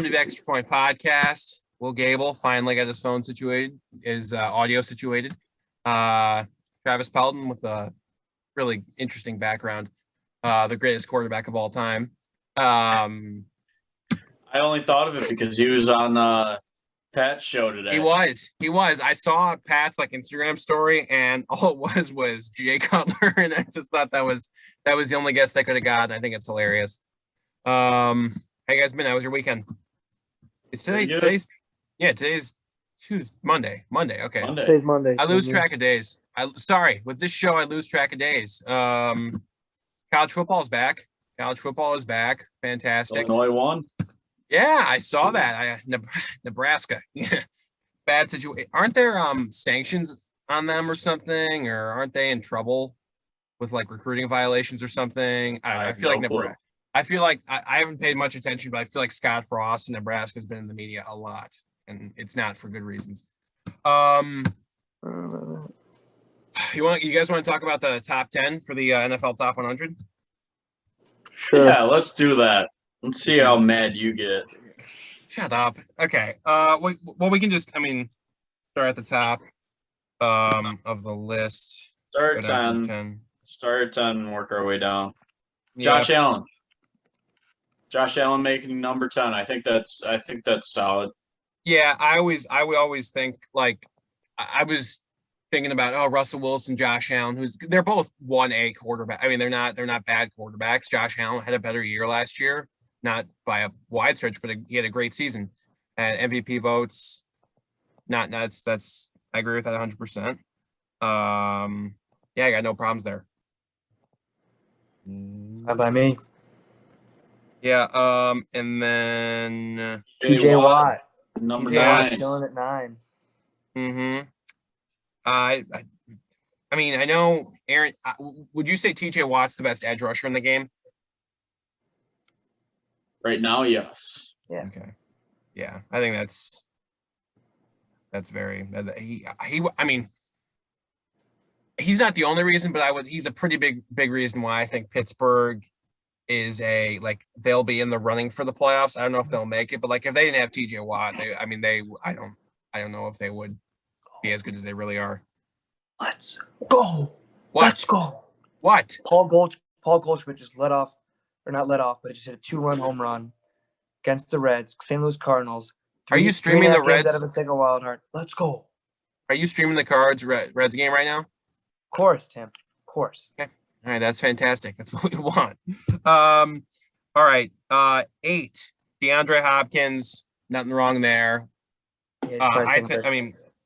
to the Extra Point Podcast. Will Gable finally got his phone situated, his audio situated. Travis Pelton with a really interesting background, the greatest quarterback of all time. I only thought of it because he was on Pat's show today. He was. I saw Pat's like Instagram story, and all it was Jay Cutler, and I just thought that was the only guess they could have got. I think it's hilarious. How you guys been? How was your weekend? It's today's Tuesday, Monday. Okay. Today's Monday. I lose track of days. With this show, I lose track of days. College football is back. Fantastic. Illinois won. Yeah, I saw that. Nebraska. Bad situation. Aren't there sanctions on them or something? Or aren't they in trouble with like recruiting violations or something? I feel like Nebraska. I feel like I haven't paid much attention, but I feel like Scott Frost in Nebraska has been in the media a lot, and it's not for good reasons. You guys want to talk about the top 10 for the NFL Top 100? Sure. Yeah, let's do that. Let's see how mad you get. Shut up. Okay. We can just, start at the top of the list. Start at 10. Start at 10 and work our way down. Yeah. Josh Allen making number 10. I think that's solid. Yeah, I always think like I was thinking about Russell Wilson, Josh Allen, they're both 1A quarterback. They're not bad quarterbacks. Josh Allen had a better year last year, not by a wide stretch, but he had a great season. And MVP votes, not nuts. I agree with that 100%. Yeah, I got no problems there. How about me? Yeah, and then TJ Watt. Number 9. Chilling at 9. Mm-hmm. I know Aaron. Would you say TJ Watt's the best edge rusher in the game? Right now, yes. Yeah. Okay. Yeah, I think that's very. He's not the only reason, but he's a pretty big reason why I think Pittsburgh is they'll be in the running for the playoffs. I don't know if they'll make it, but if they didn't have TJ Watt, I don't know if they would be as good as they really are. Let's go. What? Let's go. What? Paul Goldschmidt just but he just hit a 2-run home run against the Reds, St. Louis Cardinals. Are you streaming the Reds? Out of a single wild card. Let's go. Are you streaming the Cards Reds game right now? Of course, Tim. Of course. Okay. All right, that's fantastic. That's what we want. All right. 8, DeAndre Hopkins. Nothing wrong there. Yeah,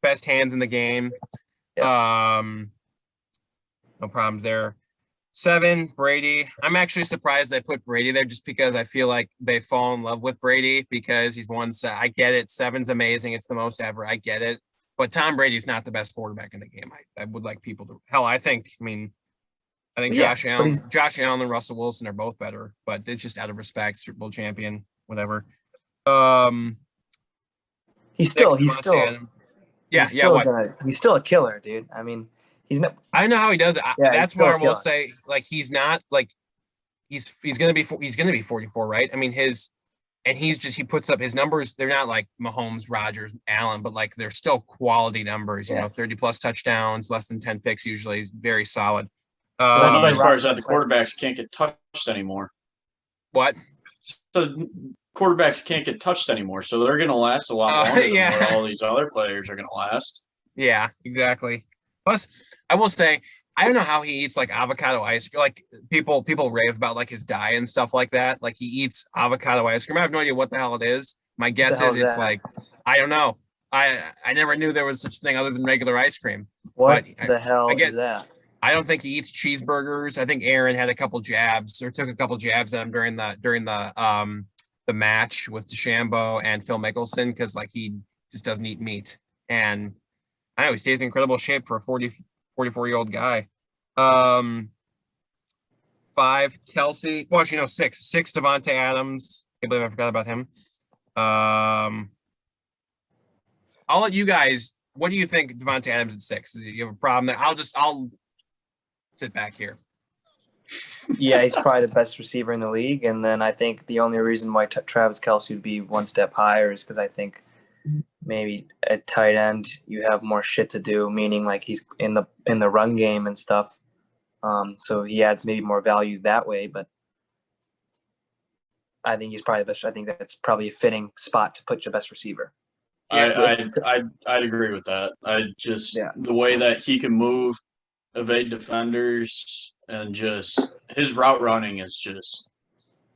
best hands in the game. Yeah. No problems there. 7, Brady. I'm actually surprised they put Brady there just because I feel like they fall in love with Brady because he's won. I get it. 7's amazing. It's the most ever. I get it. But Tom Brady's not the best quarterback in the game. I would like people to. Hell, I think Josh Allen and Russell Wilson are both better, but it's just out of respect. Super Bowl champion, whatever. He's still a killer, dude. He's not. I don't know how he does it. Yeah, that's where I will say, he's not he's gonna be 44, right? He puts up his numbers. They're not like Mahomes, Rodgers, Allen, but they're still quality numbers. You know, 30 plus touchdowns, less than 10 picks usually is very solid. As far as that, the quarterbacks can't get touched anymore. What? So quarterbacks can't get touched anymore, so they're going to last a lot longer than what all these other players are going to last. Yeah, exactly. Plus, I will say, I don't know how he eats avocado ice cream. People rave about his diet and stuff like that. He eats avocado ice cream. I have no idea what the hell it is. My guess is it's I don't know. I never knew there was such a thing other than regular ice cream. What the hell is that? I don't think he eats cheeseburgers. I think Aaron had a couple jabs or took a couple jabs at him during the match with DeChambeau and Phil Mickelson because he just doesn't eat meat. And I know he stays in incredible shape for a 44-year-old guy. 5, Kelsey. Well, 6 Devontae Adams. Can't believe I forgot about him. I'll let you guys. What do you think Devontae Adams at 6? Do you have a problem there? I'll sit back here. Yeah, he's probably the best receiver in the league. And then I think the only reason why Travis Kelsey would be one step higher is because I think maybe at tight end you have more shit to do, meaning like he's in the run game and stuff. So he adds maybe more value that way. But I think he's probably the best. I think that's probably a fitting spot to put your best receiver. I'd agree with that. The way that he can move, evade defenders, and just his route running is just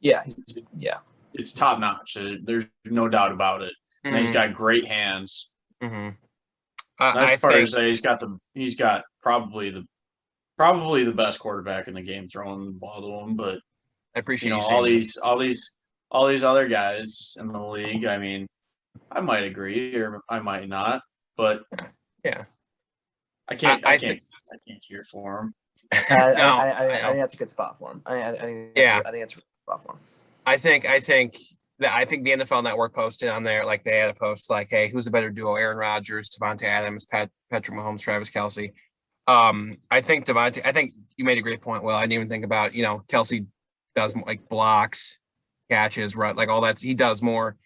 it's top notch. There's no doubt about it. Mm-hmm. And he's got great hands. Mm-hmm. That's part of say he's got probably the best quarterback in the game throwing the ball to him. But I appreciate all these other guys in the league. I mean, I might agree or I might not, but yeah, I can't cheer for him. I think that's a good spot for him. I think that's a good spot for him. I think the NFL Network posted on there, like they had a post like, "Hey, who's a better duo? Aaron Rodgers, Devontae Adams, Patrick Mahomes, Travis Kelsey." I think you made a great point. Well, I didn't even think about, Kelsey does like blocks, catches, right? Like all that. He does more.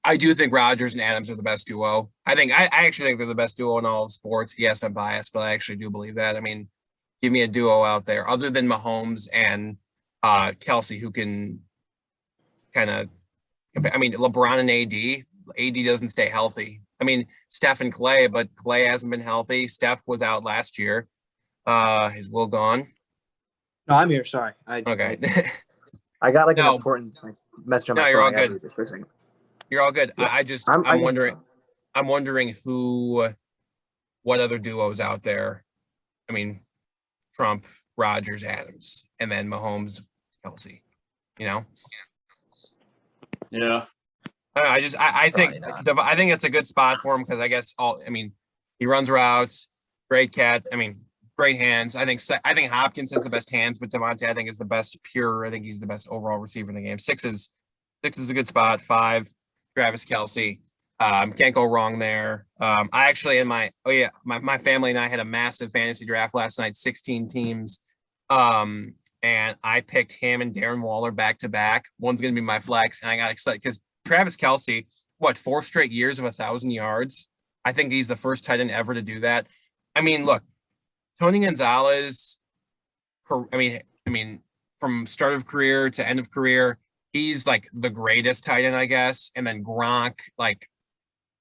I do think Rodgers and Adams are the best duo. I actually think they're the best duo in all of sports. Yes, I'm biased, but I actually do believe that. I mean, give me a duo out there other than Mahomes and Kelsey, who can kind of, I mean, LeBron and AD. AD doesn't stay healthy. I mean, Steph and Clay, but Clay hasn't been healthy. Steph was out last year. Is Will gone? No, I'm here. Sorry. Okay. I got an important message on my phone. You're all good. This for a second. You're all good. Yeah. I'm wondering what other duos out there. I mean, Trump, Rodgers, Adams, and then Mahomes, Kelsey. Yeah. I think it's a good spot for him because I guess he runs routes, great cat. I mean, great hands. I think Hopkins has the best hands, but Devontae I think is the best pure. I think he's the best overall receiver in the game. Six is a good spot. 5, Travis Kelsey. Can't go wrong there. I actually my family and I had a massive fantasy draft last night, 16 teams. And I picked him and Darren Waller back to back. One's gonna be my flex, and I got excited because Travis Kelsey, 4 straight years of 1,000 yards. I think he's the first tight end ever to do that. I mean, look, Tony Gonzalez. I mean, from start of career to end of career, he's like the greatest tight end, I guess. And then Gronk, like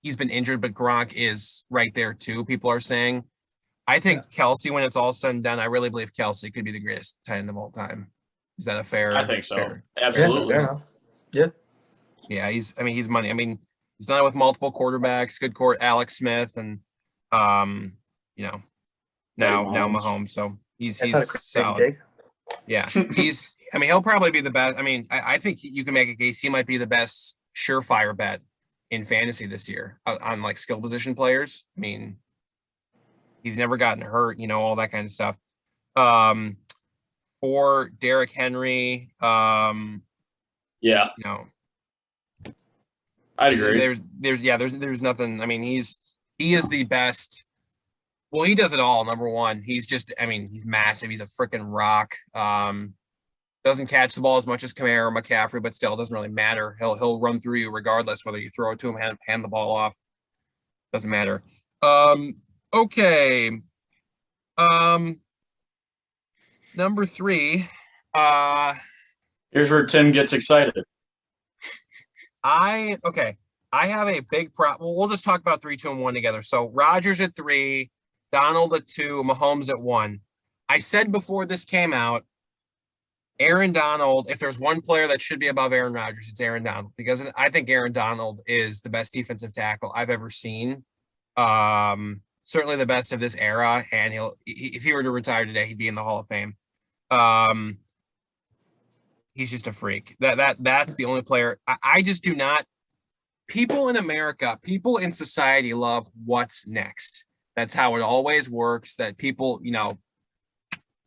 he's been injured, but Gronk is right there too. People are saying. I think Kelsey, when it's all said and done, I really believe Kelsey could be the greatest tight end of all time. Is that a fair? I think so. Absolutely. Yeah. Yeah, he's money. I mean, he's done it with multiple quarterbacks, good court, Alex Smith, and now Mahomes. So he's solid. Yeah, he'll probably be the best. I mean, I think you can make a case he might be the best surefire bet in fantasy this year on like skill position players. I mean, he's never gotten hurt, all that kind of stuff. For Derrick Henry, I'd agree. There's nothing. I mean, he is the best. Well, he does it all. Number one, he's massive. He's a freaking rock. Doesn't catch the ball as much as Kamara or McCaffrey, but still, it doesn't really matter. He'll run through you regardless whether you throw it to him, hand the ball off. Doesn't matter. Okay. Number 3. Here's where Tim gets excited. I have a big problem. We'll just talk about 3, 2, and 1 together. So Rodgers at 3, Donald at 2, Mahomes at 1. I said before this came out, Aaron Donald, if there's one player that should be above Aaron Rodgers, it's Aaron Donald, because I think Aaron Donald is the best defensive tackle I've ever seen. Certainly the best of this era, and if he were to retire today, he'd be in the Hall of Fame. He's just a freak. That's the only player. I just do not. People in America, people in society love what's next. That's how it always works. That people,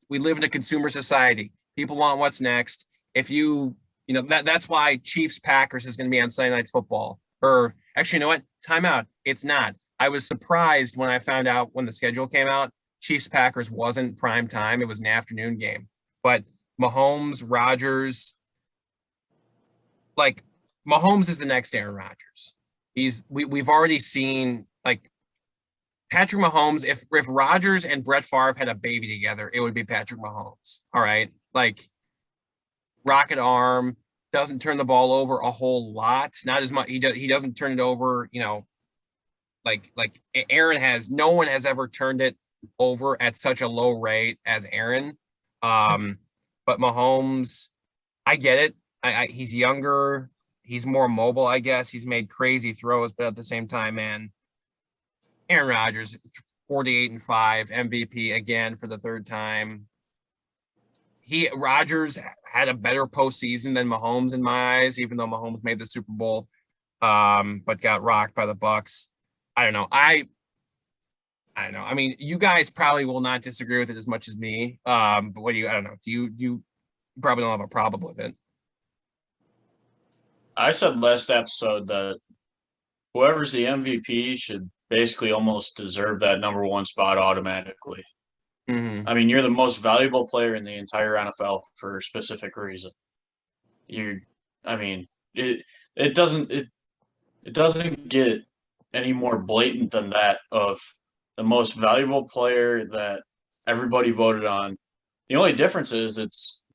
we live in a consumer society. People want what's next. If that's why Chiefs Packers is going to be on Sunday Night Football. Or actually, you know what? Time out. It's not. I was surprised when I found out when the schedule came out. Chiefs Packers wasn't prime time. It was an afternoon game. But Mahomes, Rodgers, like Mahomes is the next Aaron Rodgers. We've already seen like Patrick Mahomes. If Rodgers and Brett Favre had a baby together, it would be Patrick Mahomes. All right. Like rocket arm, doesn't turn the ball over a whole lot. Not as much. He doesn't turn it over, like Aaron has. No one has ever turned it over at such a low rate as Aaron. But Mahomes, I get it. He's younger. He's more mobile, I guess. He's made crazy throws, but at the same time, man, Aaron Rodgers, 48-5, MVP again for the third time. Rodgers had a better postseason than Mahomes in my eyes, even though Mahomes made the Super Bowl, but got rocked by the Bucs. I don't know. I don't know. I mean, you guys probably will not disagree with it as much as me. But what do you? I don't know. Do you probably don't have a problem with it? I said last episode that whoever's the MVP should basically almost deserve that number one spot automatically. Mm-hmm. I mean, you're the most valuable player in the entire NFL for a specific reason. It doesn't get any more blatant than that of the most valuable player that everybody voted on. The only difference is it's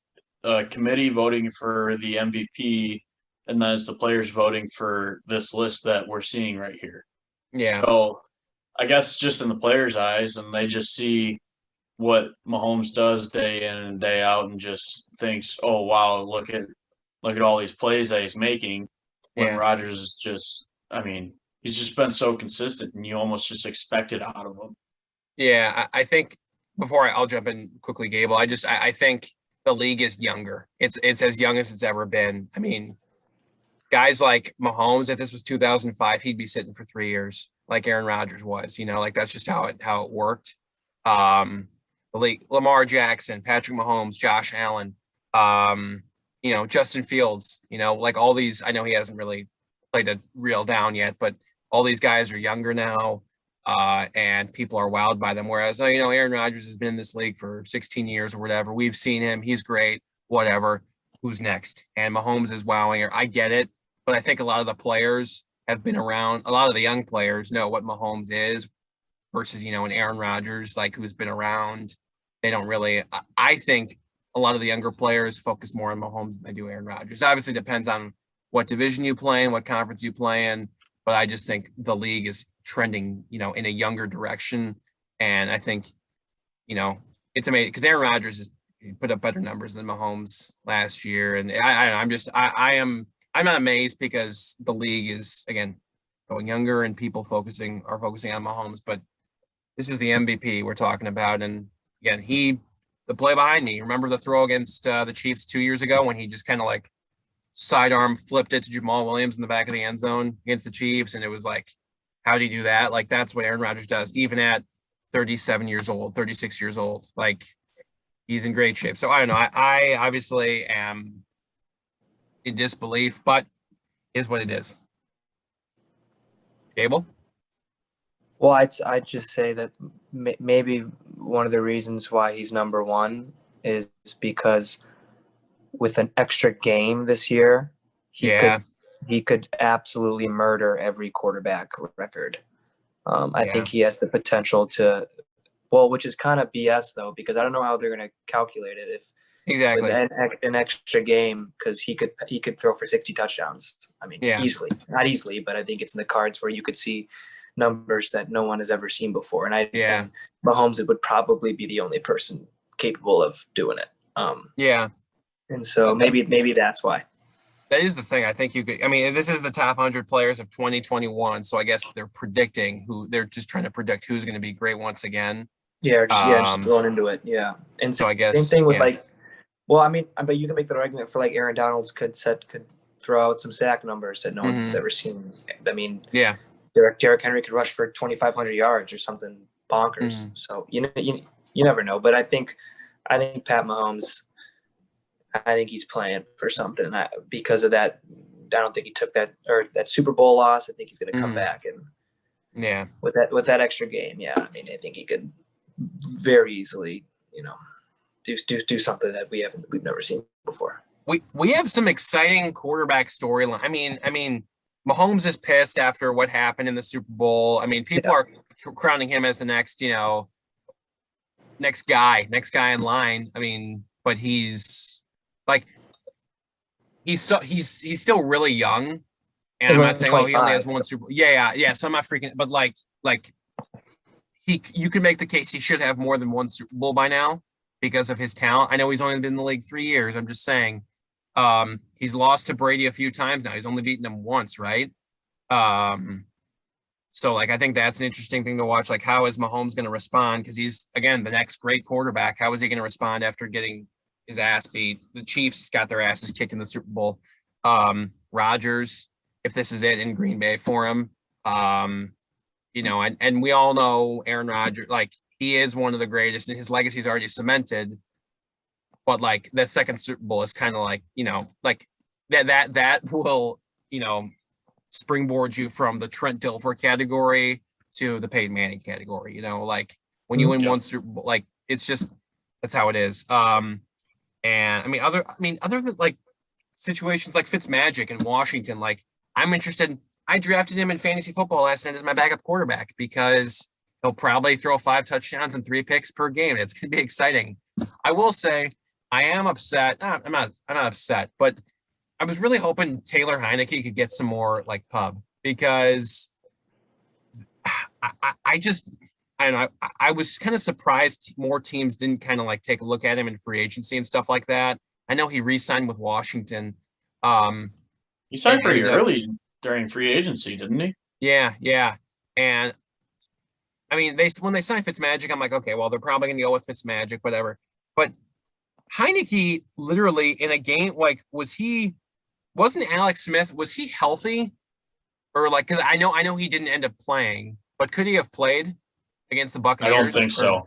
a committee voting for the MVP, and then it's the players voting for this list that we're seeing right here. Yeah. So I guess just in the players' eyes, and they just see what Mahomes does day in and day out and just thinks, oh, wow, look at all these plays that he's making. When Rodgers is just, he's just been so consistent and you almost just expect it out of him. Yeah, I think before I'll jump in quickly, Gable, I think the league is younger. It's as young as it's ever been. I mean, guys like Mahomes, if this was 2005, he'd be sitting for 3 years like Aaron Rodgers was, like that's just how it worked. The league, Lamar Jackson, Patrick Mahomes, Josh Allen, Justin Fields, like all these, I know he hasn't really played a real down yet, but all these guys are younger now, and people are wowed by them. Whereas, Aaron Rodgers has been in this league for 16 years or whatever. We've seen him. He's great, whatever. Who's next? And Mahomes is wowing. I get it, but I think a lot of the players have been around. A lot of the young players know what Mahomes is versus, an Aaron Rodgers, like who's been around. They don't really, I think a lot of the younger players focus more on Mahomes than they do Aaron Rodgers. Obviously, depends on what division you play in, what conference you play in. But I just think the league is trending, in a younger direction. And I think, it's amazing because Aaron Rodgers has put up better numbers than Mahomes last year. And I'm not amazed because the league is, again, going younger and people are focusing on Mahomes. But this is the MVP we're talking about. And again, the play behind me, remember the throw against the Chiefs 2 years ago when he just kind of like sidearm flipped it to Jamal Williams in the back of the end zone against the Chiefs. And it was like, how do you do that? Like, that's what Aaron Rodgers does, even at 37 years old, 36 years old. Like, he's in great shape. So I don't know. I obviously am in disbelief, but is what it is. Gable? Well, I'd just say that maybe one of the reasons why he's number one is because with an extra game this year, he could absolutely murder every quarterback record. I think he has the potential to, which is kind of BS though, because I don't know how they're going to calculate it exactly with an extra game, because he could throw for 60 touchdowns. I mean, easily, not easily, but I think it's in the cards where you could see numbers that no one has ever seen before. And Mahomes would probably be the only person capable of doing it. And so maybe that's why. That is the thing. I think this is the top 100 players of 2021. So I guess they're just trying to predict who's going to be great once again. Just thrown into it. Yeah. And so I guess same thing with but you can make the argument for like Aaron Donald could throw out some sack numbers that no one's ever seen. I mean, Derrick Henry could rush for 2,500 yards or something bonkers. So you never know. But I think Pat Mahomes, I think he's playing for something because of that. I don't think he took that Super Bowl loss. I think he's going to come back and with that extra game. Yeah, I mean, I think he could very easily, do something that we've never seen before. We have some exciting quarterback storyline. I mean, Mahomes is pissed after what happened in the Super Bowl. I mean, people are crowning him as the next, next guy in line. I mean, but he's still really young. And I'm not saying, he only has one Super Bowl. Yeah. So I'm not freaking, but you can make the case he should have more than one Super Bowl by now because of his talent. I know he's only been in the league 3 years. I'm just saying, he's lost to Brady a few times now. He's only beaten him once, right? So I think that's an interesting thing to watch. How is Mahomes going to respond? Because he's, again, the next great quarterback. How is he going to respond after getting his ass beat? The Chiefs got their asses kicked in the Super Bowl. Rodgers, if this is it in Green Bay for him, and we all know Aaron Rodgers, he is one of the greatest and his legacy is already cemented. But the second Super Bowl is kind of that will, springboard you from the Trent Dilfer category to the Peyton Manning category. When you win one Super Bowl, it's just, that's how it is. And other than situations like Fitzmagic in Washington, I'm interested. I drafted him in fantasy football last night as my backup quarterback because he'll probably throw 5 touchdowns and 3 picks per game. It's going to be exciting. I will say I am upset. I'm not upset, but I was really hoping Taylor Heineke could get some more pub because I don't know. I was kind of surprised more teams didn't kind of take a look at him in free agency and stuff like that. I know he re-signed with Washington. He signed pretty early during free agency, didn't he? Yeah. And I mean, when they signed Fitzmagic, I'm like, okay, well, they're probably going to go with Fitzmagic, whatever. But Heineke literally in a game, wasn't Alex Smith, was he healthy? Or because I know he didn't end up playing, but could he have played against the Buccaneers? I don't think so.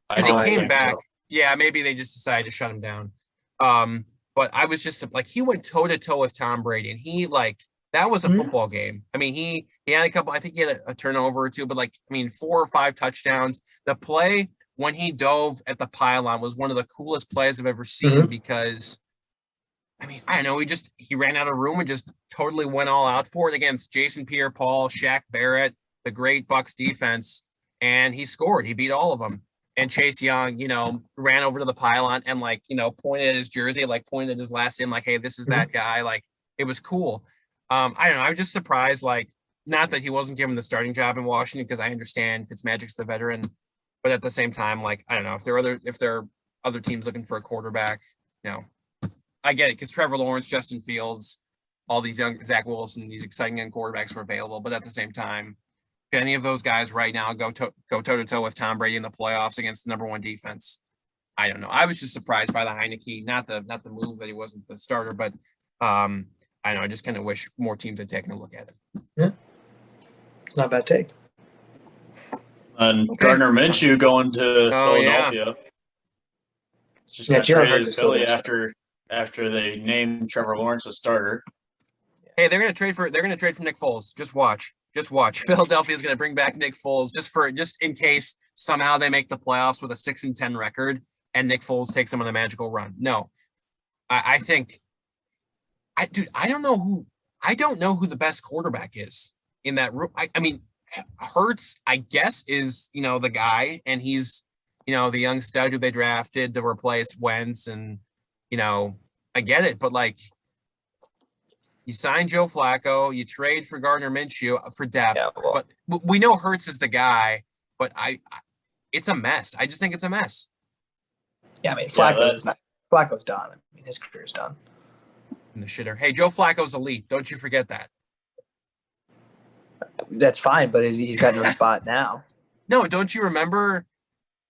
Because he came back. So. Yeah, maybe they just decided to shut him down. But I was just he went toe-to-toe with Tom Brady, and he that was a football game. I mean, he had a couple, I think he had a turnover or two, but 4 or 5 touchdowns. The play when he dove at the pylon was one of the coolest plays I've ever seen because, I don't know, he ran out of room and just totally went all out for it against Jason Pierre-Paul, Shaq Barrett, the great Bucs defense, and he scored. He beat all of them. And Chase Young, ran over to the pylon and pointed at his jersey, pointed at his last name, hey, this is that guy. It was cool. I don't know. I was just surprised, not that he wasn't given the starting job in Washington because I understand Fitzmagic's the veteran, but at the same time, I don't know if there are other teams looking for a quarterback, I get it because Trevor Lawrence, Justin Fields, all these young Zach Wilson, these exciting young quarterbacks were available, but at the same time, can any of those guys right now go toe-to-toe with Tom Brady in the playoffs against the number 1 defense? I don't know. I was just surprised by the Heineke, not the move that he wasn't the starter, but I don't know. I just kind of wish more teams had taken a look at it. Yeah, it's not a bad take. And Gardner Minshew going to Philadelphia. Yeah. Just got traded to Philly after they named Trevor Lawrence a starter. Hey, they're gonna trade for Nick Foles. Just watch. Philadelphia is gonna bring back Nick Foles just in case somehow they make the playoffs with a 6-10 record and Nick Foles takes them on a magical run. No, I don't know who the best quarterback is in that room. I mean, Hurts, I guess, is the guy, and he's the young stud who they drafted to replace Wentz, and I get it, but you sign Joe Flacco, you trade for Gardner Minshew for depth, but we know Hurts is the guy. But it's a mess. I just think it's a mess. Yeah, Flacco's done. His career's done. In the shitter. Hey, Joe Flacco's elite. Don't you forget that. That's fine, but he's got no spot now. No, don't you remember?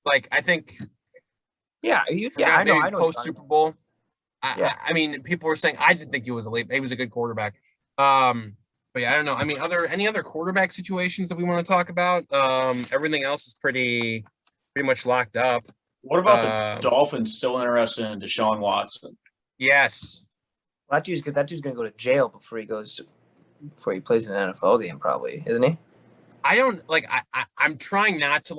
I think. Yeah, I know. Post Super Bowl. I mean, people were saying I didn't think he was elite. He was a good quarterback. But yeah, I don't know. I mean, any other quarterback situations that we want to talk about? Everything else is pretty much locked up. What about the Dolphins still interested in Deshaun Watson? Yes. Well, that dude's gonna go to jail before he plays in an NFL game, probably, isn't he? I don't I'm trying not to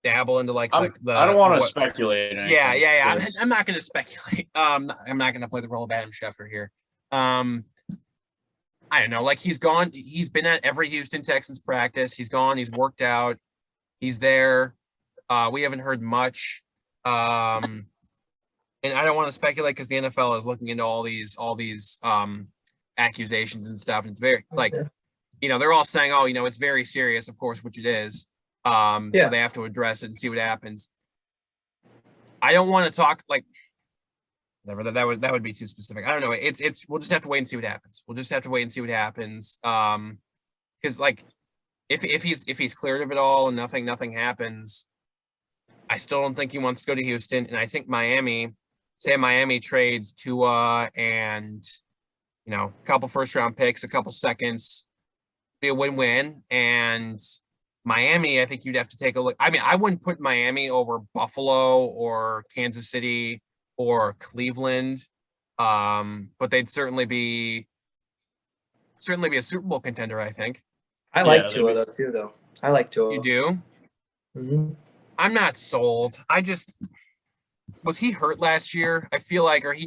dabble into like I don't want to speculate. Yeah. I'm not going to speculate. I'm not going to play the role of Adam Schefter here. I don't know. Like he's gone. He's been at every Houston Texans practice. He's gone. He's worked out. He's there. We haven't heard much. And I don't want to speculate because the NFL is looking into all these accusations and stuff. And it's very like, they're all saying, oh, it's very serious, of course, which it is. So they have to address it and see what happens. I don't want to talk like whatever that would be too specific. I don't know. It's we'll just have to wait and see what happens. Because like if he's cleared of it all and nothing happens, I still don't think he wants to go to Houston. And I think Miami trades Tua and a couple first round picks, a couple seconds, be a win-win. And Miami, I think you'd have to take a look. I mean, I wouldn't put Miami over Buffalo or Kansas City or Cleveland, but they'd certainly be a Super Bowl contender, I think. I like Tua though too, though. I like Tua. You do? Mm-hmm. I'm not sold. Was he hurt last year? I feel like, or he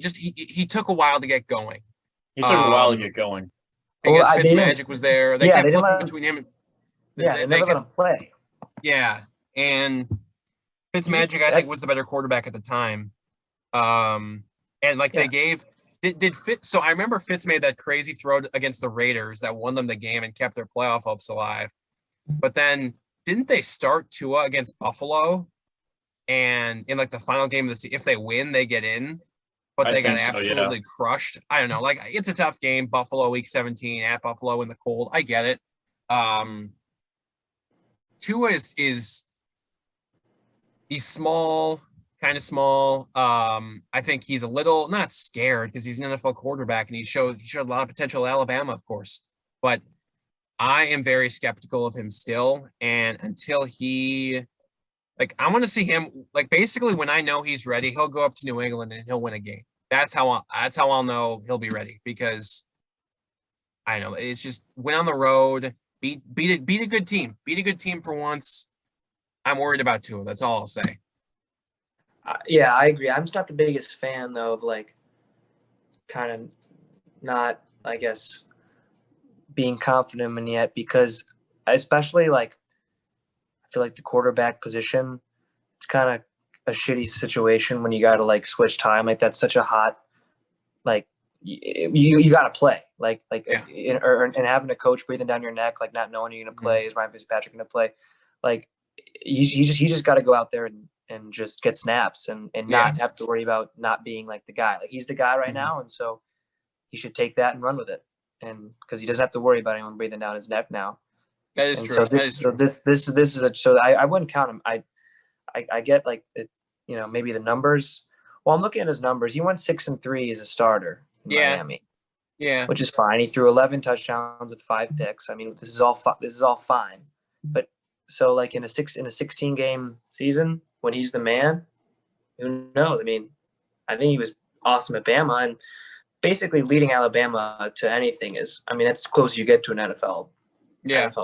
took a while to get going. He took a while to get going. Because Fitzmagic was there. They kept flipping between him and they never let him play. Yeah, and Fitzmagic, I think, was the better quarterback at the time. And like they gave did Fitz. So I remember Fitz made that crazy throw against the Raiders that won them the game and kept their playoff hopes alive. But then didn't they start Tua against Buffalo? And in like the final game of the season, if they win, they get in. But they got absolutely crushed. I don't know. Like it's a tough game. Buffalo week 17 at Buffalo in the cold. I get it. Tua is he's small, kind of small. I think he's a little not scared because he's an NFL quarterback and he showed a lot of potential at Alabama, of course. But I am very skeptical of him still. And until he I want to see him basically when I know he's ready, he'll go up to New England and he'll win a game. That's how I'll know he'll be ready because I know it's just win on the road, beat a good team, for once. I'm worried about Tua. That's all I'll say. Yeah, I agree. I'm just not the biggest fan though of kind of not, I guess, being confident in yet because especially I feel like the quarterback position, it's kind of a shitty situation when you got to switch time. That's such a hot, you got to play and having a coach breathing down your neck, not knowing you're going to play. Is Ryan Fitzpatrick going to play? You just got to go out there and just get snaps and not have to worry about not being the guy. He's the guy right now. And so he should take that and run with it. And because he doesn't have to worry about anyone breathing down his neck now. That is true. So this is so I wouldn't count him. I get maybe the numbers. Well, I'm looking at his numbers. He went 6-3 as a starter in Miami. Yeah, which is fine. He threw 11 touchdowns with 5 picks. I mean, this is all fine. But so in a 16 game season when he's the man, who knows? I mean, I think he was awesome at Bama and basically leading Alabama to anything is. I mean, that's as close as you get to an NFL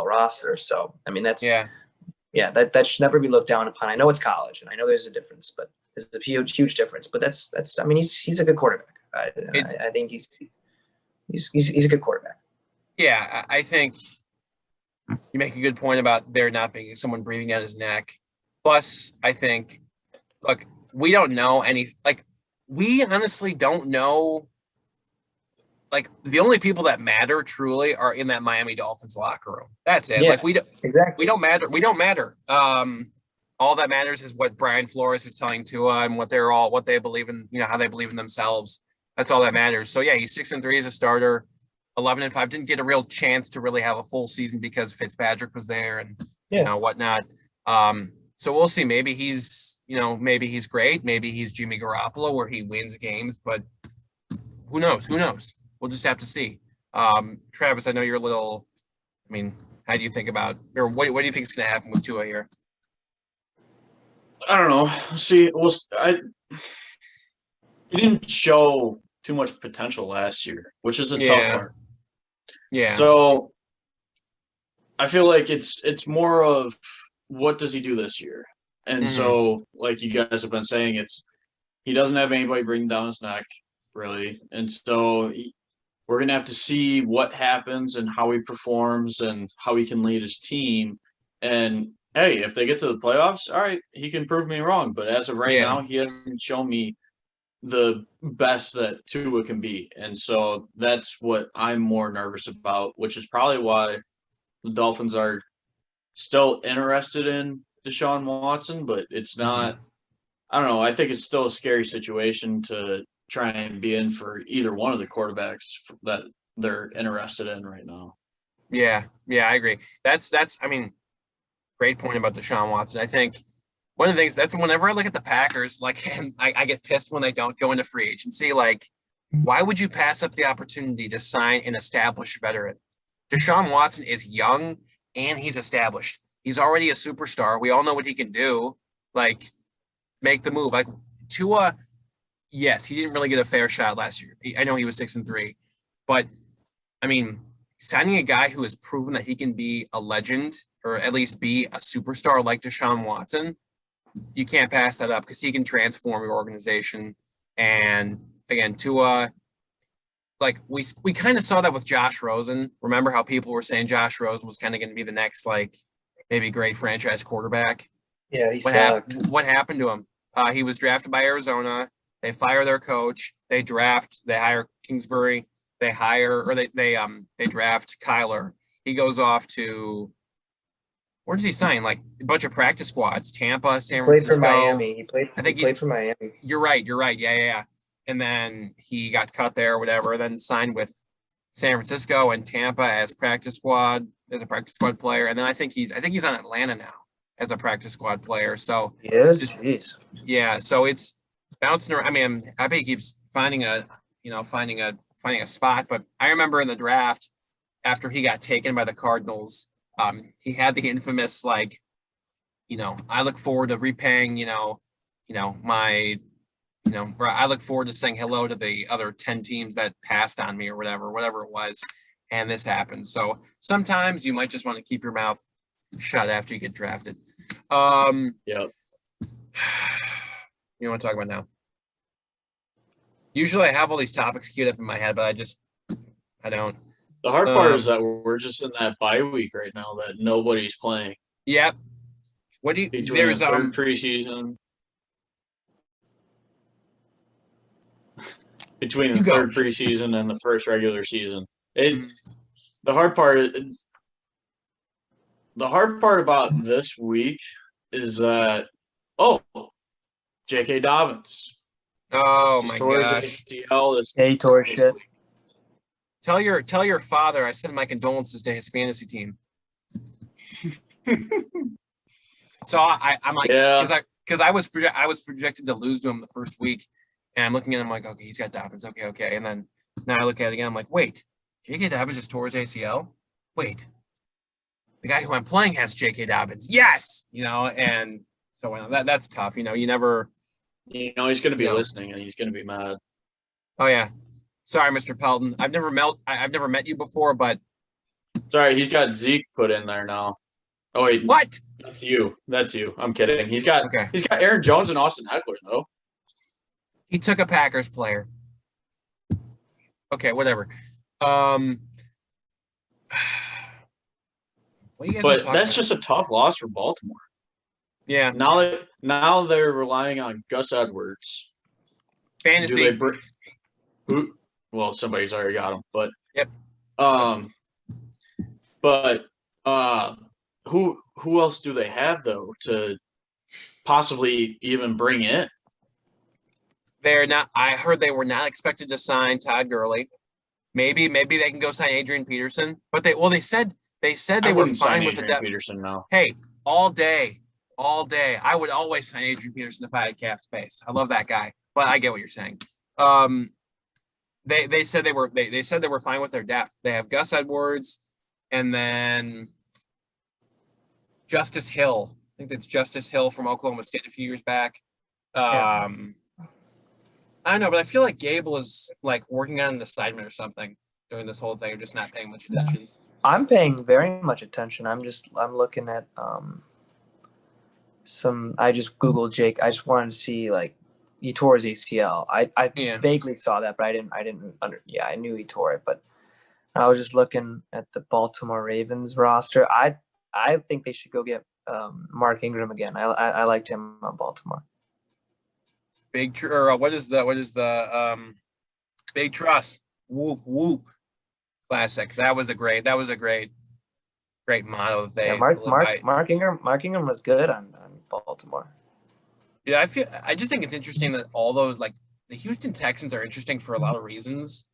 roster. So I mean, that's that should never be looked down upon. I know it's college, and I know there's a difference, but there's a huge difference. But that's. I mean, he's a good quarterback. I think he's a good quarterback. Yeah, I think you make a good point about there not being someone breathing down his neck. Plus, I think, look, we don't know we honestly don't know. The only people that matter truly are in that Miami Dolphins locker room. That's it. Yeah, we don't matter. We don't matter. All that matters is what Brian Flores is telling Tua and what they believe in, how they believe in themselves. That's all that matters. So yeah, he's 6-3 as a starter, 11-5. Didn't get a real chance to really have a full season because Fitzpatrick was there and whatnot. So we'll see. Maybe he's great. Maybe he's Jimmy Garoppolo where he wins games, but who knows? We'll just have to see. Travis, I know you're a little. I mean, how do you think about, or what do you think is going to happen with Tua here? I don't know. See, he didn't show too much potential last year, which is a tough part. Yeah. So I feel like it's more of what does he do this year? And Mhm. so, like you guys have been saying, he doesn't have anybody breathing down his neck, really. And so we're going to have to see what happens and how he performs and how he can lead his team. And hey, if they get to the playoffs, all right, he can prove me wrong. But as of right Yeah. now, he hasn't shown me the best that Tua can be. And so that's what I'm more nervous about, which is probably why the Dolphins are still interested in Deshaun Watson, but it's not. I don't know. I think it's still a scary situation to try and be in for either one of the quarterbacks that they're interested in right now. Yeah, I agree. That's I mean, great point about Deshaun Watson. I think one of the things that's whenever I look at the Packers, like, and I get pissed when they don't go into free agency. Like, why would you pass up the opportunity to sign an established veteran? Deshaun Watson is young and he's established. He's already a superstar. We all know what he can do. Like, make the move. Like Tua, yes, he didn't really get a fair shot last year. I know he was 6-3, but I mean, signing a guy who has proven that he can be a legend or at least be a superstar like Deshaun Watson, you can't pass that up because he can transform your organization. And again, Tua, like we kind of saw that with Josh Rosen. Remember how people were saying Josh Rosen was kind of going to be the next like maybe great franchise quarterback? Yeah, he What sucked. happened? What happened to him? He was drafted by Arizona. They fire their coach. They hire Kingsbury. They draft Kyler. He goes off to where does he sign? Like a bunch of practice squads. Tampa, San Played for Francisco. Miami. He played. I think he played for Miami. You're right. Yeah. And then he got cut there or whatever. Then signed with San Francisco and Tampa as a practice squad player. And then I think he's on Atlanta now as a practice squad player. So Yes, jeez. yeah, so it's bouncing around. I mean, I bet he keeps finding a spot. But I remember in the draft after he got taken by the Cardinals, he had the infamous like, I look forward to repaying, or I look forward to saying hello to the other 10 teams that passed on me or whatever it was. And this happened. So sometimes you might just want to keep your mouth shut after you get drafted. Yep. You want to talk about now? Usually I have all these topics queued up in my head, but I don't. The hard part is that we're just in that bye week right now that nobody's playing. Yep. What do you? Between There's the third preseason. Between the third preseason and the first regular season, the hard part about this week is that J.K. Dobbins. Oh my gosh! He tore shit. Tell your father I send my condolences to his fantasy team. So I'm like, because I was projected to lose to him the first week, and I'm looking at him like, okay, he's got Dobbins, okay, and then now I look at it again, I'm like, wait, J.K. Dobbins just tore his ACL. Wait, the guy who I'm playing has J.K. Dobbins. Yes, and so that's tough. You never. He's going to be listening, and he's going to be mad. Oh yeah, sorry, Mr. Pelton. I've never met you before, but sorry, he's got Zeke put in there now. Oh wait, what? That's you. I'm kidding. He's got Aaron Jones and Austin Eckler though. He took a Packers player. Okay, whatever. But that's just a tough loss for Baltimore. Yeah. Now they're relying on Gus Edwards. Fantasy. Well, somebody's already got him, but yep. But who else do they have though to possibly even bring in? They're not. I heard they were not expected to sign Todd Gurley. Maybe they can go sign Adrian Peterson, but they said they were fine with the Peterson now. Hey, all day. I would always sign Adrian Peterson if I had cap space. I love that guy, but I get what you're saying. They said they were fine with their depth. They have Gus Edwards, and then Justice Hill. I think that's Justice Hill from Oklahoma State a few years back. I don't know, but I feel like Gable is like working on an assignment or something during this whole thing, or just not paying much attention. I'm paying very much attention. I'm looking at I just Googled Jake. I just wanted to see like he tore his ACL. I Yeah. vaguely saw that, but I didn't I knew he tore it, but I was just looking at the Baltimore Ravens roster. I think they should go get Mark Ingram again. I liked him on Baltimore. What is the Big Truss? Whoop whoop. Classic. That was a great motto that they live by. Mark Ingram was good on Baltimore. Yeah, I just think it's interesting that all those like the Houston Texans are interesting for a lot of reasons.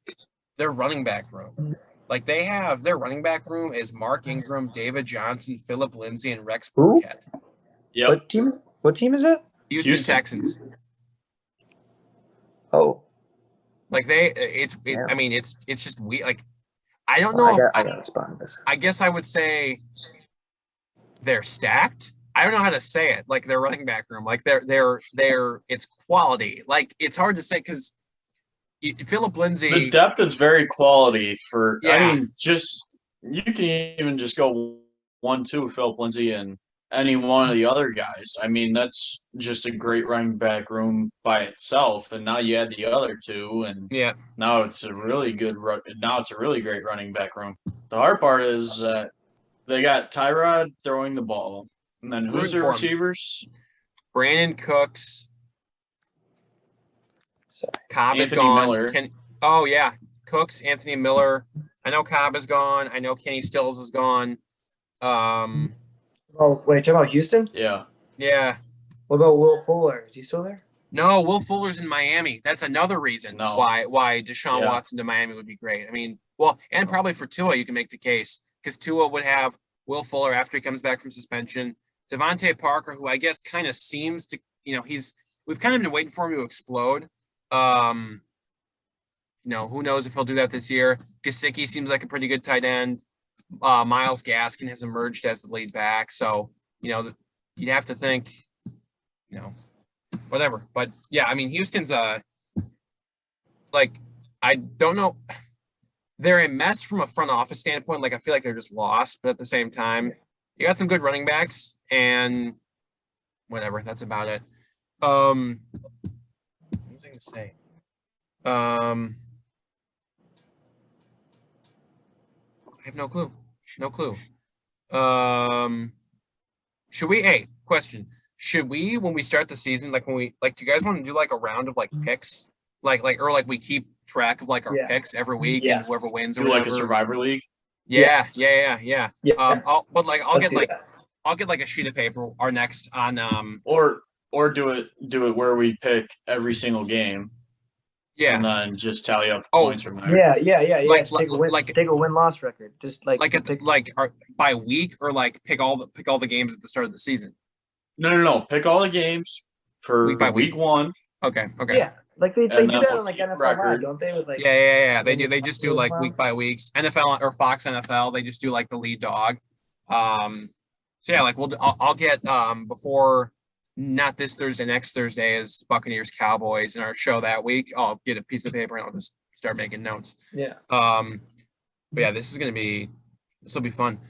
Their running back room. Like they have their running back room is Mark Ingram, David Johnson, Philip Lindsay, and Rex Burkhead. Yep. What team is it? Houston Texans. Oh. Like it's just weird. Like I don't know. I gotta respond to this. I guess I would say they're stacked. I don't know how to say it. Like their running back room, like they're it's quality. Like it's hard to say because Philip Lindsay. The depth is very quality for. Yeah. I mean, you can even just go 1-2 Philip Lindsay and any one of the other guys. I mean, that's just a great running back room by itself. And now you add the other two, and Yeah. now it's a really good. Now it's a really great running back room. The hard part is they got Tyrod throwing the ball, and then who's the receivers? Brandon Cooks. Cobb Anthony is gone. Miller. Oh yeah, Cooks, Anthony Miller. I know Cobb is gone. I know Kenny Stills is gone. Oh wait, talking about Houston? Yeah. Yeah. What about Will Fuller? Is he still there? No, Will Fuller's in Miami. That's another reason why Deshaun Watson to Miami would be great. I mean, well, and probably for Tua, you can make the case because Tua would have Will Fuller after he comes back from suspension. Devontae Parker, who I guess kind of seems to, we've kind of been waiting for him to explode. Who knows if he'll do that this year. Gesicki seems like a pretty good tight end. Myles Gaskin has emerged as the lead back. So, you'd have to think, whatever. But yeah, I mean, Houston's I don't know. They're a mess from a front office standpoint. Like, I feel like they're just lost, but at the same time, you got some good running backs and whatever. That's about it. What was I going to say? I have no clue. Question. Should we, when we start the season, do you guys want to do like a round of like picks? Or we keep track of like our picks every week and whoever wins or do whatever. Like a Survivor League? Yeah. I'll get like a sheet of paper our next on or do it where we pick every single game. Yeah. And then just tally up the points from there. Yeah. Take a win-loss record. Just by week or like pick all the games at the start of the season. No. Pick all the games for week one. Okay. Yeah. Like they do that on like NFL Live, don't they? With like yeah. They do. They just do like week by weeks. NFL or Fox NFL, they just do like the lead dog. So yeah, like I'll get before. Not this Thursday, next Thursday is Buccaneers Cowboys in our show that week. I'll get a piece of paper and I'll just start making notes. Yeah. But yeah, this will be fun.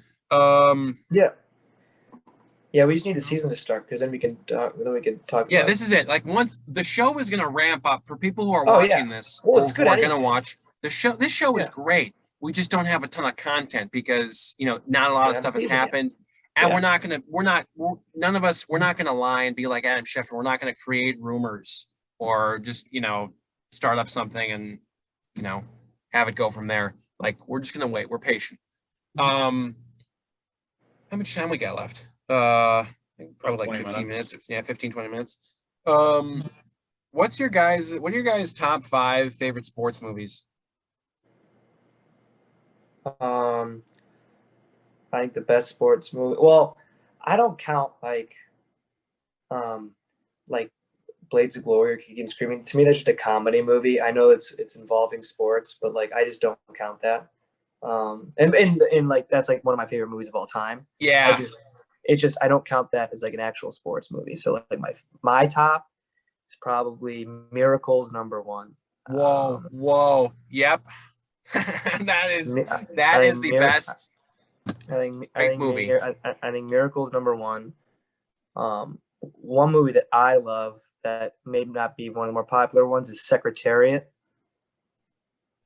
Yeah, we just need the season to start because then we can talk. Yeah, this is it. Like once the show is gonna ramp up for people who are watching this. Well, it's good. Who are gonna watch the show. This show is great. We just don't have a ton of content because not a lot of stuff has happened. Yet. And we're not gonna lie and be like Adam Schefter. We're not gonna create rumors or just start up something and have it go from there. Like we're just gonna wait. We're patient. How much time we got left? Probably like 15 minutes. Yeah, 15-20 minutes. What are your guys' top 5 favorite sports movies? I think the best sports movie. Well, I don't count like Blades of Glory or Kicking and Screaming. To me, that's just a comedy movie. I know it's involving sports, but like I just don't count that. And like that's like one of my favorite movies of all time. Yeah. I don't count that as like an actual sports movie. So like my top is probably Miracles #1. Whoa. Yep. that is the best. I think movie. I think Miracles #1. one movie that I love that may not be one of the more popular ones is Secretariat.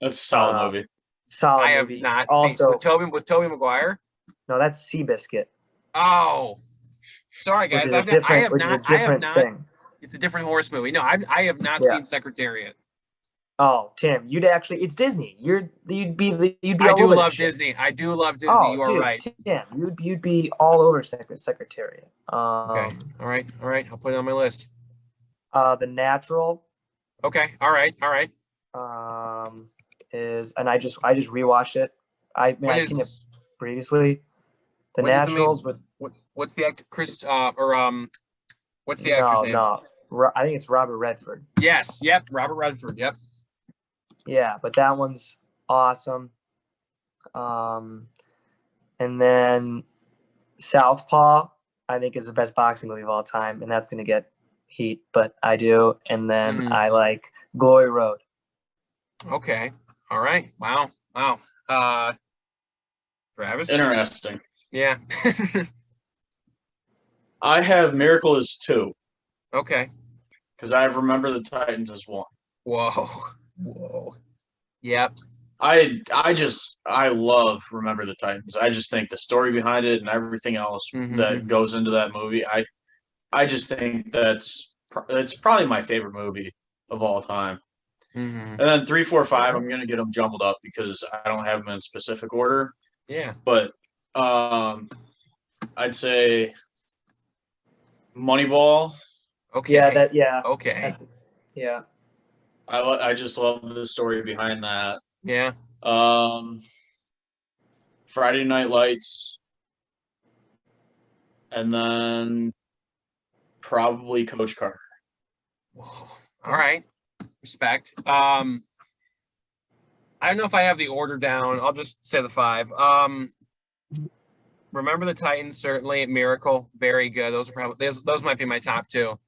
That's a solid movie. Solid I have movie. not Also, seen with Toby Maguire. no, that's Seabiscuit. Oh, sorry Which guys. is a different thing. It's a different horse movie. No, I have not seen Secretariat. Oh, Tim, it's Disney. You'd be I all do over love this shit. Disney. I do love Disney. Oh, You are dude, right. Tim, you'd be all over Secretariat. Okay. All right. I'll put it on my list. The Natural. Okay. All right. And I just rewatched it. I've seen it previously. The Naturals with what's the actor Chris what's the actor's name? No, I think it's Robert Redford. Yes. Yep. Robert Redford. Yep. Yeah, but that one's awesome. And then Southpaw, I think, is the best boxing movie of all time, and that's gonna get heat, but I do. And then I like Glory Road. Okay. All right. Wow. Travis. Interesting. Yeah. I have Miracle as 2. Okay. Because I Remember the Titans as 1. Whoa. Yep. I love Remember the Titans. I just think the story behind it and everything else that goes into that movie, I just think that's probably my favorite movie of all time. And then 3, 4, 5, I'm gonna get them jumbled up because I don't have them in specific order. Yeah. But I'd say Moneyball. Okay. Okay. Yeah. I just love the story behind that. Yeah. Friday Night Lights, and then probably Coach Carter. Whoa. All right. Respect. I don't know if I have the order down. I'll just say the 5. Remember the Titans, certainly. Miracle, very good. Those might be my top 2.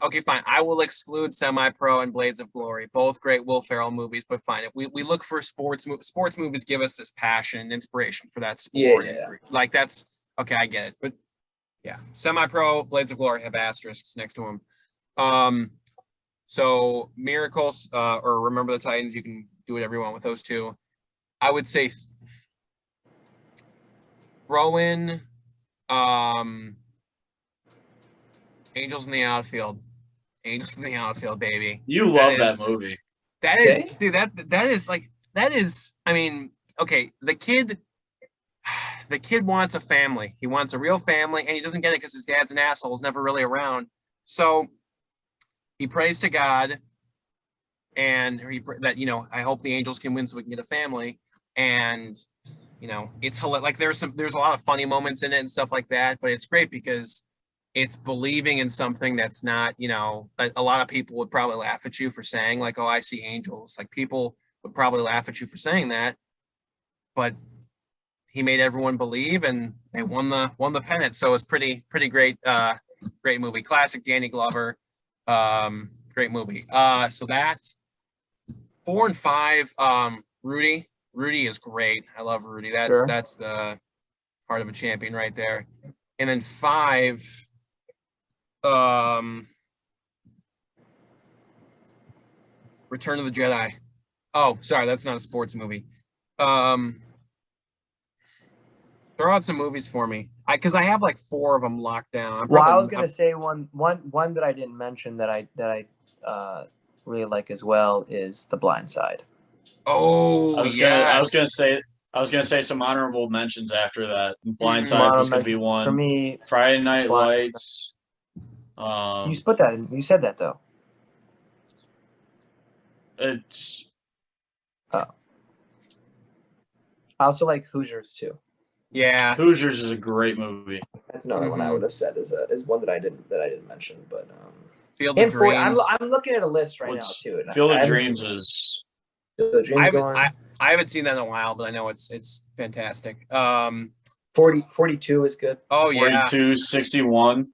Okay, fine. I will exclude Semi-Pro and Blades of Glory, both great Will Ferrell movies, but fine. If we look for sports movies give us this passion and inspiration for that sport. Yeah. Like that's okay, I get it. But yeah, Semi-Pro, Blades of Glory have asterisks next to them. So Miracles or Remember the Titans, you can do whatever you want with those 2. I would say throw in Angels in the Outfield. Angels in the Outfield, baby. You love that movie. That is, dude, that is, I mean, okay, the kid wants a family. He wants a real family, and he doesn't get it because his dad's an asshole. He's never really around. So he prays to God, and I hope the Angels can win so we can get a family. And, it's like there's a lot of funny moments in it and stuff like that, but it's great because it's believing in something that's not, a lot of people would probably laugh at you for saying like, oh, I see angels. Like people would probably laugh at you for saying that, but he made everyone believe and they won the pennant. So it's pretty great, great movie. Classic Danny Glover. Great movie. So that's 4 and 5. Rudy is great. I love Rudy. That's the heart of a champion right there. And then 5, Return of the Jedi. Oh, sorry, that's not a sports movie. Throw out some movies for me. Because I have like 4 of them locked down. I was gonna say one that I didn't mention that I really like as well is The Blind Side. Oh, I was gonna say some honorable mentions after that. Blind Side was gonna be one. For me, Friday Night Lights. You put that in. You said that though. It's. I also like Hoosiers too. Yeah, Hoosiers is a great movie. That's another one I would have said is one that I didn't mention. But Field of Dreams. I'm looking at a list right now too. Field of Dreams is. I haven't seen that in a while, but I know it's fantastic. 42 is good. Oh yeah. 42, 61.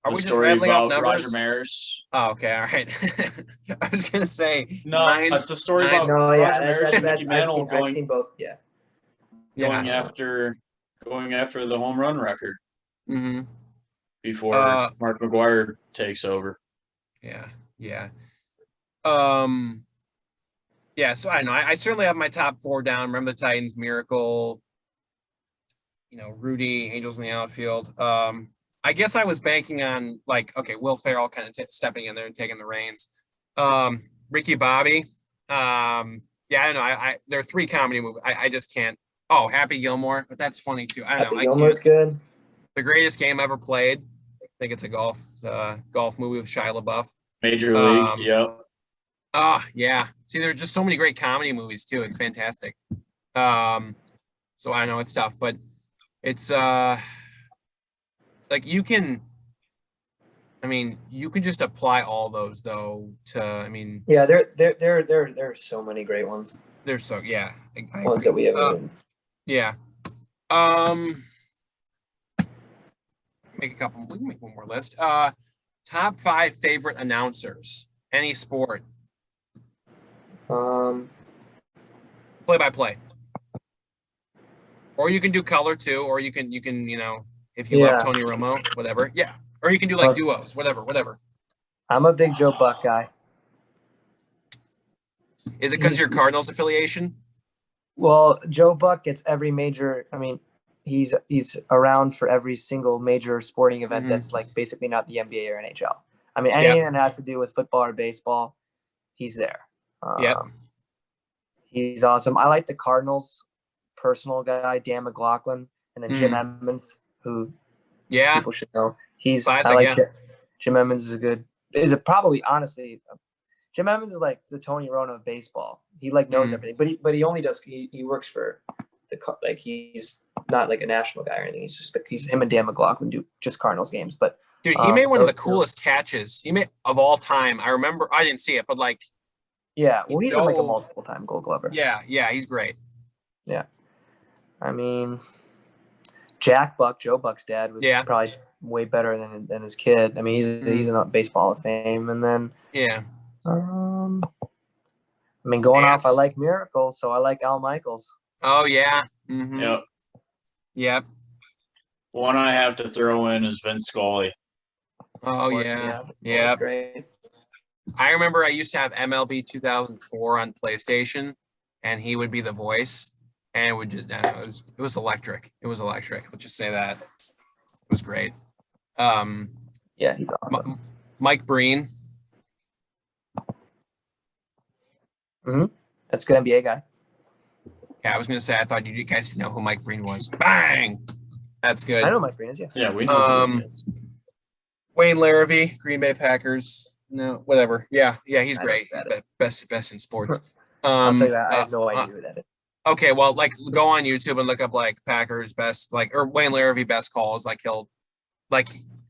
Are we just rattling off numbers? Roger Maris. Oh, okay, all right. I was gonna say that's a story about Roger Maris and Mickey Mantle I've seen both. Yeah. Going after the home run record. Mm-hmm. before Mark McGuire takes over. Yeah. Yeah, so I don't know. I certainly have my top 4 down. Remember the Titans, Miracle, Rudy, Angels in the outfield. I guess I was banking on Will Ferrell kind of stepping in there and taking the reins. Ricky Bobby. Yeah, I don't know. There are 3 comedy movies. I just can't. Oh, Happy Gilmore, but that's funny too. I don't know. Happy Gilmore's good. The Greatest Game Ever Played. I think it's a golf movie with Shia LaBeouf. Major League, yep. Yeah. See, there's just so many great comedy movies too. It's fantastic. So I know it's tough, but it's you can just apply all those though to yeah, there are so many great ones. There's so yeah. I ones that we haven't yeah. We can make one more list. Top 5 favorite announcers. Any sport. Play by play. Or you can do color too, or you can if you love Tony Romo, whatever. Yeah. Or you can do duos, whatever. I'm a big Joe Buck guy. Is it because of your Cardinals affiliation? Well, Joe Buck gets every major. He's around for every single major sporting event that's basically not the NBA or NHL. Anything that has to do with football or baseball, he's there. He's awesome. I like the Cardinals personal guy, Dan McLaughlin, and then Jim Edmonds, who people should know. Jim Edmonds Jim Edmonds is like the Tony Romo of baseball. He knows everything, but he only does. He works for he's not like a national guy or anything. He's just he's him and Dan McLaughlin do just Cardinals games. But dude, he made one of the coolest catches of all time. I remember I didn't see it, but yeah, well, he's a multiple-time Gold Glover. Yeah, he's great. Yeah, Jack Buck, Joe Buck's dad, was probably way better than his kid. He's in a baseball of fame, and then going off, I like Miracle, so I like Al Michaels. Oh yeah. Mm-hmm. Yep. Yep. One I have to throw in is Vince Scully. Oh yeah. Great. I remember I used to have MLB 2004 on PlayStation, and he would be the voice, and it would just it was electric. It was electric. Let's just say that. It was great. Yeah, he's awesome. Mike Breen. That's a good NBA guy. Yeah, I was gonna say I thought you guys know who Mike Breen was. Bang! That's good. I know Mike Breen is. Yeah, we know. Who he is. Wayne Larrivee, Green Bay Packers. No, whatever. Yeah, he's great. Best in sports. I'll tell you that. I have no idea who that is. Okay, well, go on YouTube and look up Packers best or Wayne Larrivee best calls.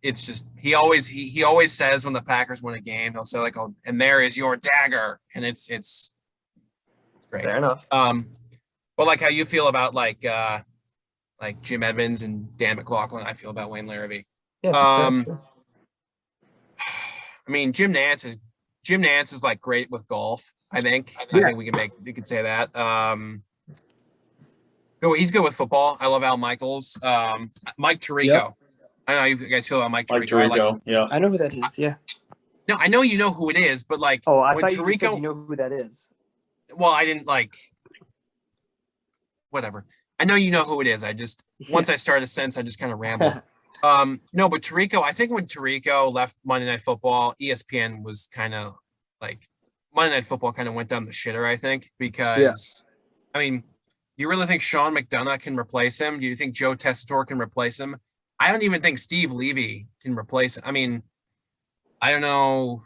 It's just he always says when the Packers win a game, he'll say oh, and there is your dagger, and it's great. Fair enough. But how you feel about Jim Edmonds and Dan McLaughlin, I feel about Wayne Larrivee. Yeah. Sure. Jim Nance is great with golf. I think we could say that. He's good with football. I love Al Michaels. Mike Tirico. Yep. I know how you guys feel about Mike Tirico. Yeah, I know who that is. Yeah. No, I know you know who it is, but I thought you said you know who that is. Well, I didn't whatever. I know you know who it is. I just once I start a sentence, I just kind of ramble. No, but Tirico, I think when Tirico left Monday Night Football, ESPN was kind of Monday Night Football kind of went down the shitter, I think, because you really think Sean McDonough can replace him? Do you think Joe Tessitore can replace him? I don't even think Steve Levy can replace him. I don't know.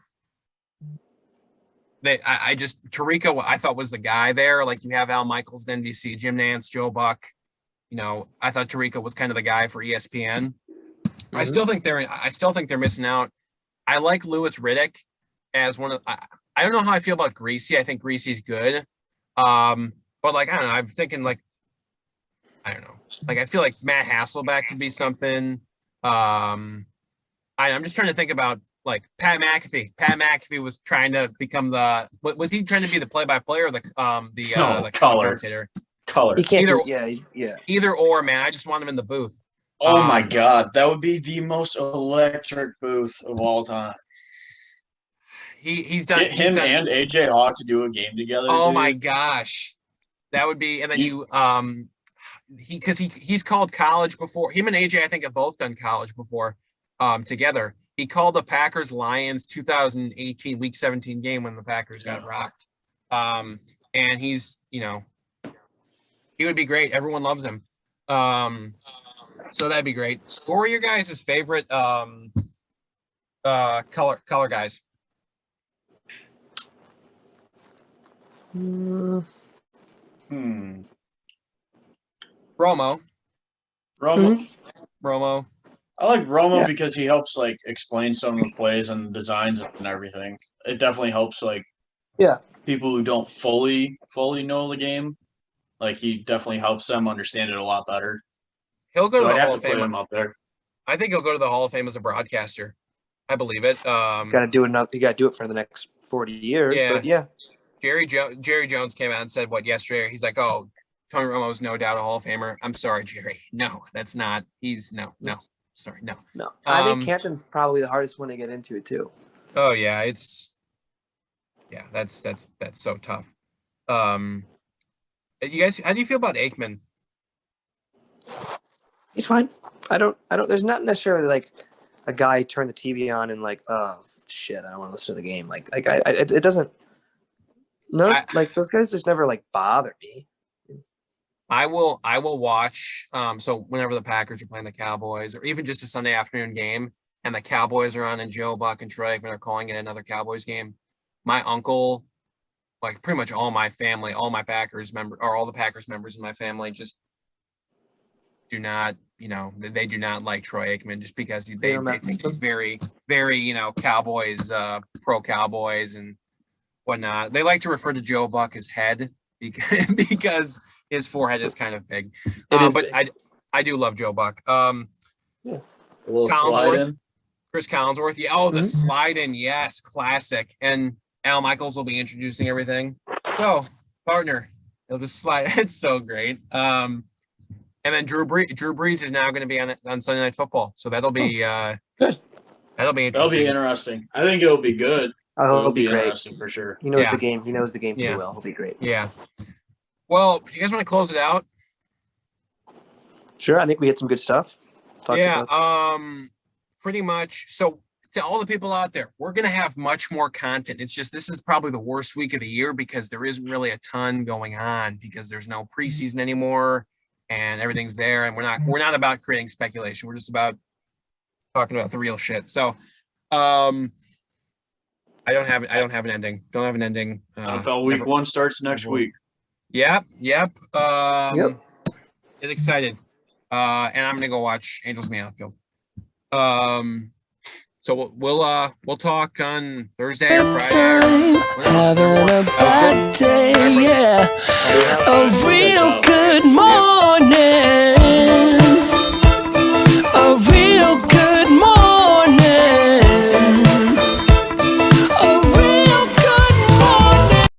Tirico, I thought was the guy there. You have Al Michaels at NBC, Jim Nance, Joe Buck. I thought Tirico was kind of the guy for ESPN. Mm-hmm. I still think they're missing out. I like Louis Riddick as one of. I don't know how I feel about Greasy. I think Greasy's good. But I don't know. I'm thinking I don't know. I feel like Matt Hasselbeck could be something. I'm just trying to think about Pat McAfee. Pat McAfee was trying to become was he trying to be the play-by-play or the color commentator? Color. He can't yeah. Either or, man. I just want him in the booth. Oh my God, that would be the most electric booth of all time. He's done. Get him and AJ Hawk to do a game together. Oh dude. my gosh, that would be. And then he's called college before. Him and AJ, I think, have both done college before, together. He called the Packers Lions 2018 Week 17 game when the Packers got rocked. And he's, he would be great. Everyone loves him. So that'd be great. What were your guys' favorite color guys? Mm, Romo. Romo. I like Romo Yeah. because he helps like explain some of the plays and designs and everything. It definitely helps like people who don't fully know the game. Like he definitely helps them understand it a lot better. He'll go to I'd the have Hall to of put Fame. him up there. I think he'll go to the Hall of Fame as a broadcaster. I believe it. he's got to do enough. You got to do it for the next 40 years. Yeah. But yeah. Jerry Jones came out and said yesterday? He's like, oh, Tony Romo's no doubt a Hall of Famer. I'm sorry, Jerry. No, that's not. He's no. Sorry, no. No, I think Canton's probably the hardest one to get into too. Oh yeah, that's so tough. You guys, how do you feel about Aikman? He's fine. I don't. There's not necessarily like a guy turn the TV on and like, oh shit, I don't want to listen to the game. It doesn't. No, like those guys just never like bother me. I will watch. So whenever the Packers are playing the Cowboys, or even just a Sunday afternoon game, and the Cowboys are on, and Joe Buck and Troy Aikman are calling it another Cowboys game, my uncle, like pretty much all my family, all my Packers all the Packers members in my family just do not, they do not like Troy Aikman just because they think he's very, very, Cowboys, pro Cowboys and whatnot. They like to refer to Joe Buck as head because his forehead is kind of big. But big. I do love Joe Buck. A little slide in. Chris Collinsworth. Yeah. Oh, the slide in. Yes. Classic. And Al Michaels will be introducing everything. So, partner, he'll just slide. It's so great. And then Drew Brees is now going to be on Sunday Night Football. So that'll be good. That'll be interesting. That'll be interesting. I think it'll be good. Oh, it'll be great. Interesting for sure. He knows the game. He knows the game too well. He'll be great. Yeah. Well, you guys want to close it out? Sure. I think we hit some good stuff. Pretty much. So to all the people out there, we're going to have much more content. It's just, this is probably the worst week of the year because there isn't really a ton going on because there's no preseason anymore and everything's there. And we're not about creating speculation. We're just about talking about the real shit. So, I don't have an ending. Don't have an ending. NFL week 1 starts next week. Yep. Get excited. And I'm gonna go watch Angels in the Outfield. So we'll talk on Thursday or Friday. Having a bad day, yeah. A real good morning.